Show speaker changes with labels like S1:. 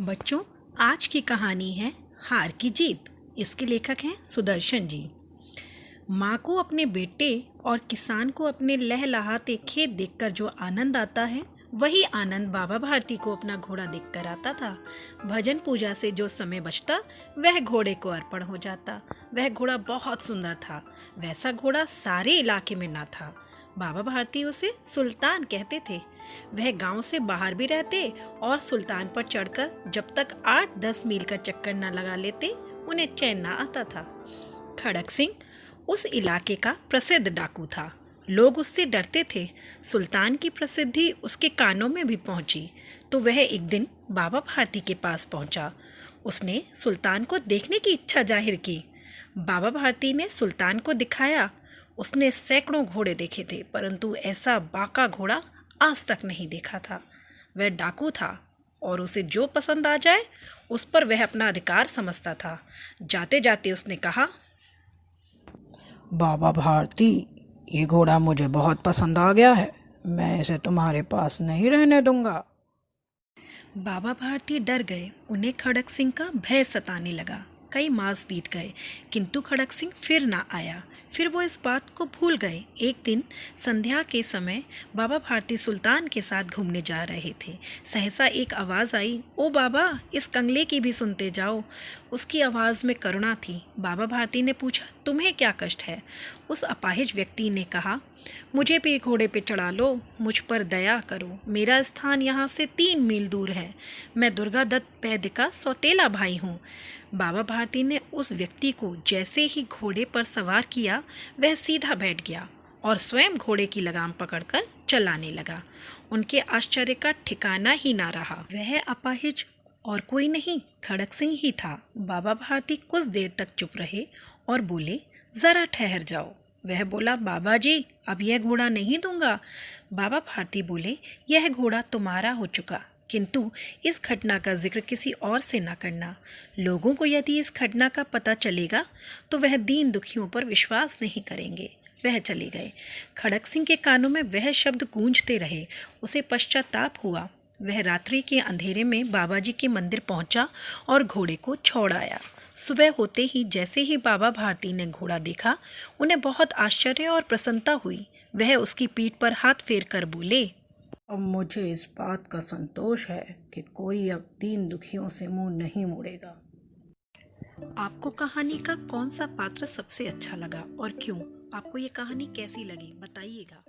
S1: बच्चों, आज की कहानी है हार की जीत। इसके लेखक हैं सुदर्शन जी। माँ को अपने बेटे और किसान को अपने लहलहाते खेत देखकर जो आनंद आता है, वही आनंद बाबा भारती को अपना घोड़ा देखकर आता था। भजन पूजा से जो समय बचता, वह घोड़े को अर्पण हो जाता। वह घोड़ा बहुत सुंदर था। वैसा घोड़ा सारे इलाके में ना था। बाबा भारती उसे सुल्तान कहते थे। वह गांव से बाहर भी रहते और सुल्तान पर चढ़कर जब तक 8-10 मील का चक्कर न लगा लेते, उन्हें चैन न आता था। खड़क सिंह उस इलाके का प्रसिद्ध डाकू था। लोग उससे डरते थे। सुल्तान की प्रसिद्धि उसके कानों में भी पहुंची तो वह एक दिन बाबा भारती के पास पहुंचा। उसने सुल्तान को देखने की इच्छा जाहिर की। बाबा भारती ने सुल्तान को दिखाया। उसने सैकड़ों घोड़े देखे थे, परंतु ऐसा बाका घोड़ा आज तक नहीं देखा था। वह डाकू था और उसे जो पसंद आ जाए उस पर वह अपना अधिकार समझता था। जाते जाते उसने कहा,
S2: बाबा भारती, ये घोड़ा मुझे बहुत पसंद आ गया है। मैं इसे तुम्हारे पास नहीं रहने दूंगा।
S1: बाबा भारती डर गए। उन्हें खड़क सिंह का भय सताने लगा। कई मास बीत गए, किंतु खड़क सिंह फिर ना आया। फिर वो इस बात को भूल गए। एक दिन संध्या के समय बाबा भारती सुल्तान के साथ घूमने जा रहे थे। सहसा एक आवाज़ आई, ओ बाबा, इस कंगले की भी सुनते जाओ। उसकी आवाज़ में करुणा थी। बाबा भारती ने पूछा, तुम्हें क्या कष्ट है? उस अपाहिज व्यक्ति ने कहा, मुझे भी घोड़े पे चढ़ा लो, मुझ पर दया करो। मेरा स्थान यहाँ से 3 मील दूर है। मैं दुर्गा दत्त वैद्य का सौतेला भाई हूँ। बाबा भारती ने उस व्यक्ति को जैसे ही घोड़े पर सवार किया, वह सीधा बैठ गया और स्वयं घोड़े की लगाम पकड़कर चलाने लगा। उनके आश्चर्य का ठिकाना ही ना रहा। वह अपाहिज और कोई नहीं, खड़क सिंह ही था। बाबा भारती कुछ देर तक चुप रहे और बोले, जरा ठहर जाओ। वह बोला, बाबा जी, अब यह घोड़ा नहीं दूंगा। बाबा भारती बोले, यह घोड़ा तुम्हारा हो चुका, किंतु इस घटना का जिक्र किसी और से न करना। लोगों को यदि इस घटना का पता चलेगा तो वह दीन दुखियों पर विश्वास नहीं करेंगे। वह चले गए। खड़क सिंह के कानों में वह शब्द गूंजते रहे। उसे पश्चाताप हुआ। वह रात्रि के अंधेरे में बाबा जी के मंदिर पहुंचा और घोड़े को छोड़ आया। सुबह होते ही जैसे ही बाबा भारती ने घोड़ा देखा, उन्हें बहुत आश्चर्य और प्रसन्नता हुई। वह उसकी पीठ पर हाथ फेर कर बोले,
S2: अब मुझे इस बात का संतोष है कि कोई अब दीन दुखियों से मुंह नहीं मोड़ेगा।
S1: आपको कहानी का कौन सा पात्र सबसे अच्छा लगा और क्यों? आपको ये कहानी कैसी लगी, बताइएगा।